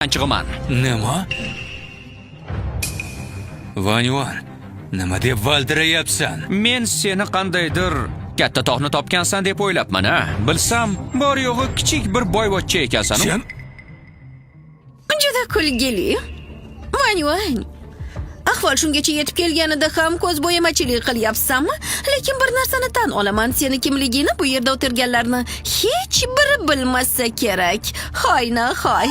Chiqaman. Nima? Vanyuan, nima deb valdirayapsan? Men seni qandaydir katta tog'ni topgansan deb o'ylabman, ha? Bilsam, bor yo'g'i kichik bir boyvachcha ekansan. Sen Juda kulgili. Vanyuan. Ahvol shungacha yetib kelganida ham ko'z bo'yamachilik qilyapsanmi? Lekin bir narsani tan olaman, seni kimligini bu yerda o'tirganlarni hech biri bilmasa kerak. Hoyna-hoy.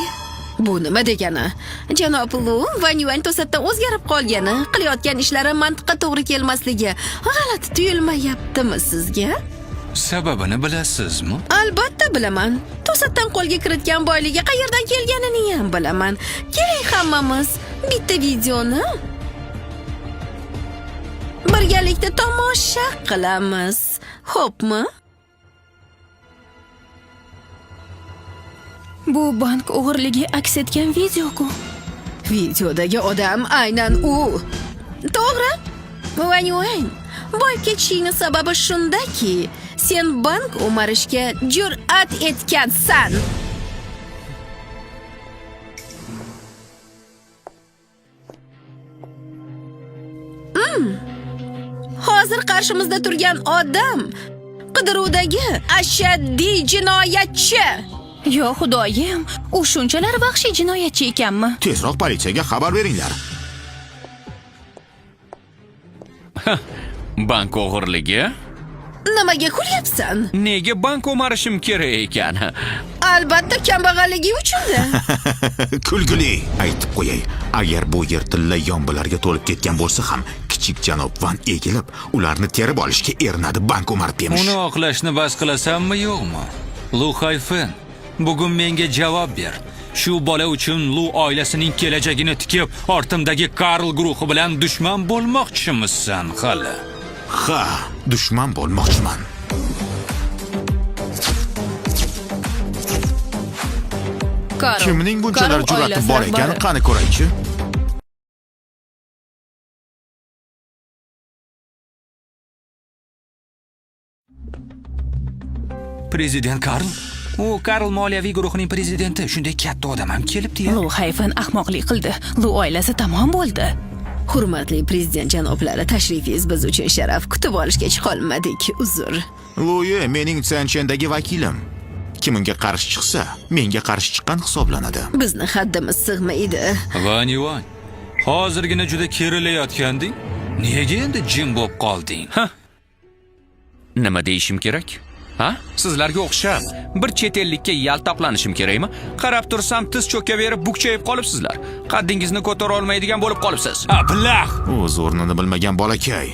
Bu nima degani? Janob Lu, Vanyuan to'satdan o'zgarib qolgani, qilayotgan ishlari mantiqqa to'g'ri kelmasligi g'alati tuyulmayaptimi sizga? sababini bilasizmi? Albatta bilaman. To'satdan qo'lga kiritgan boyligi qayerdan kelganini ham bilaman. Keling hammamiz bitta videoni birgalikda tomosha qilamiz. Xo'pmi? Bu bank o'g'irligi aks etgan video-ku. Videodagi odam aynan u. To'g'ri? Vanyuan, boyib ketishingning sababi shundaki, sen bank o'marishga jur'at etgansan. Hozir qarshimizda turgan odam qidiruvdagi ashaddiy jinoyatchi. Yo xudoyim, u shunchalar vahshiy jinoyatchi ekanmi? Tezroq politsiyaga xabar beringlar. Bank o'g'irligi? Nimaga kulyapsan? Nega bank o'marishim kerak ekan? Albatta kambag'alligi uchun-da. Kulgili. Aytib qo'yay, agar bu yer tilla yombilarga to'lib ketgan bo'lsa ham, kichik janob Van egilib, ularni terib olishga erinadi bank o'marib emish. Uni oqlashni bas qilasanmi, yo'qmi? Lu Hayfen, bugun menga javob ber. Shu bola uchun Lu oilasining kelajagini tikib, ortimdagi Karl guruhi bilan dushman bo'lmoqchimisan hali? Ha, dushman bo'lmoqchiman. Karl, Kimning bunchalar Karl jur'ati oilasi bor ekan, rahbari. qani ko'raychi. Prezident Karl? U Karl moliyaviy guruhining prezidenti. Shunday katta odam ham kelibdi-ya. Lu Hayfen ahmoqlik qildi. Lu oilasi tamom bo'ldi. Hurmatli prezident janoblari, tashrifingiz biz uchun sharaf. Kutib olishga qolmadik. Uzr. Luye mening Sanchendagi vakilim. Kim unga qarshi chiqsa, menga qarshi chiqqan hisoblanadi. Bizni haddimiz sig'maydi. Vanyuan, hozirgina juda kerilayotganding. Nega endi jim bo'lib qolding? Nima deyishim kerak? Ha? Sizlarga o'xshab bir chet ellikka yaltoqlanishim kerakmi? Qarab tursam tiz cho'kaverib bukchayib qolibsizlar. Qaddingizni ko'tara olmaydigan bo'lib qolibsiz. Ablah! O'z o'rnini bilmagan bolakay.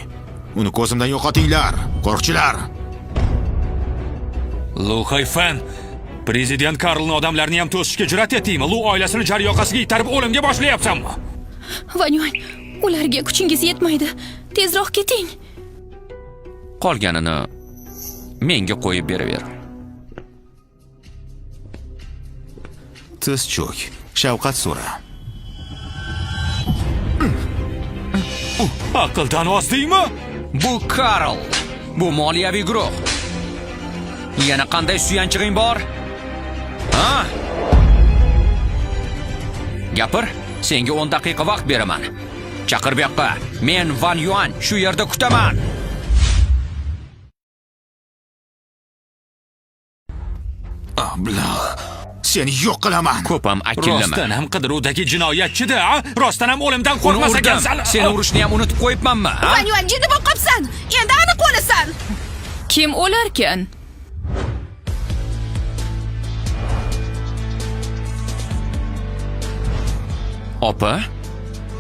Uni ko'zimdan yo'qotinglar, qo'rqchilar. Lu Hayfen, prezident Karlning odamlarini ham to'sishga jur'at etdingmi? Lu oilasini jar yoqasiga itarib o'limga boshlayapsanmi? Vanyuan, ularga kuchingiz yetmaydi. Tezroq keting. Qolganini menga qo'yib beraver. Tiz cho'k, shafqat so'ra. Aqldan ozdingmi? Bu Karl. Bu moliyaviy guruh. Yana qanday suyanchig'ing bor? Ha? Gapir, senga 10 daqiqa vaqt beraman. Chaqir bu yoqqa. Men Vanyuan shu yerda kutaman. Ablah, seni yo'q qilaman. Ko'pam akillama. Rostdan ham qidiruvdagi jinoyatchi-da, ha? Rostdan ham o'limdan Uni qo'rqmas urdim. ekansan. Seni urishni ham unutib qo'yibmanmi, ha? Vanyuan jiddiy bo'lib qolibsan. Endi aniq bo'lasan. Kim o'larkan? Opa,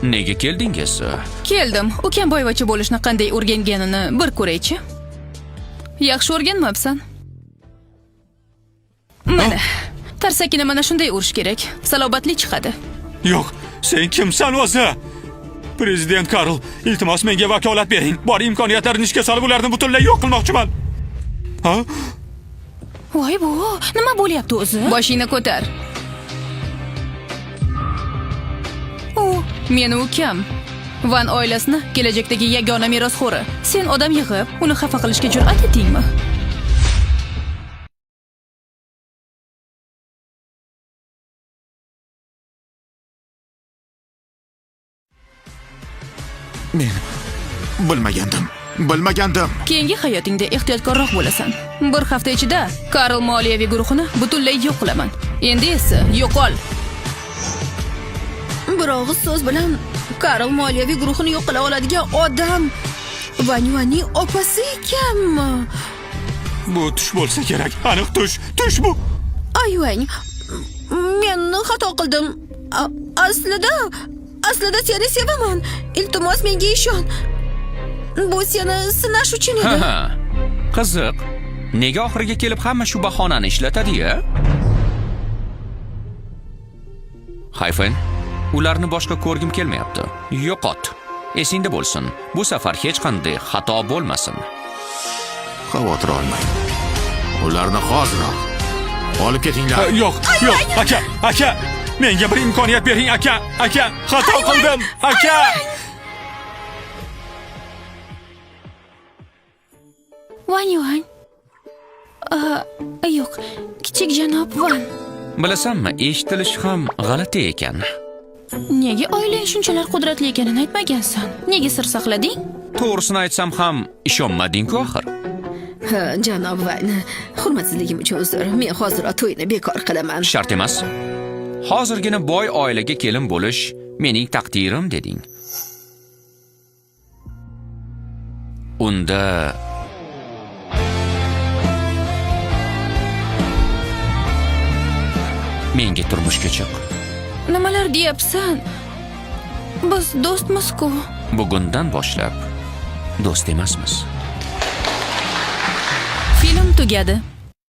nega keldingiz? Keldim. Ukam boyvachcha bo'lishni qanday o'rganganini bir ko'raychi. Yaxshi o'rganmabsan. Mana, tarsakini mana shunday urish kerak. Salobatli chiqadi. Yo'q, sen kimsan o'zi? Prezident Karl, iltimos menga vakolat bering. Bor imkoniyatlarni ishga solib ularni butunlay yo'q qilmoqchiman. Ha? Voy bu, nima bo'lyapti o'zi? Boshingni ko'tar. U meni ukam. Van oilasini kelajakdagi yagona merosxo'ri. Sen odam yig'ib, uni xafa qilishga jur'at etdingmi? Men bilmagandim. Keyingi hayotingda ehtiyotkorroq bo'lasan. Bir hafta ichida Karl moliyaviy guruhini butunlay yo'q qilaman. Endi esa yo'qol. Bir og'iz so'z bilan Karl moliyaviy guruhini yo'q qila oladigan odam Vanyuanning opasi ekanmi? Bu tush bo'lsa kerak. Aniq tush bu. Ayvang, men xato qildim. Aslida seni sevaman. Iltimos menga ishon. Bu seni sinash uchun edi. Ha. Qiziq. Nega oxiriga kelib hamma shu bahonani ishlatadi-ya? Hayfen, ularni boshqa ko'rgim kelmayapti. Yo'qot. Esingda bo'lsin. Bu safar hech qanday xato bo'lmasin. Xavotir olmang. Ularni hoziroq olib ketinglar. Yo'q, aka. Menga bir imkoniyat bering, aka. Xato qildim, aka. Vanyuan. Yo'q, kichik janob Van. Bilasanmi, eshitilishi ham g'alati ekan. Nega oilang shunchalar qudratli ekanini aytmagansan? Nega sir saqlading? To'g'risini aytsam ham ishonmading-ku axir. Ha, janob Van, hurmatsizligim uchun uzr. Men hozir to'yni bekor qilaman. Shart emas. Hozirgina boy oilaga kelin bo'lish mening taqdirim deding. Unda menga turmushga chiq. Nimalar deyapsan? Biz do'stmiz-ku. Bugundan boshlab do'st emasmiz. Film tugadi.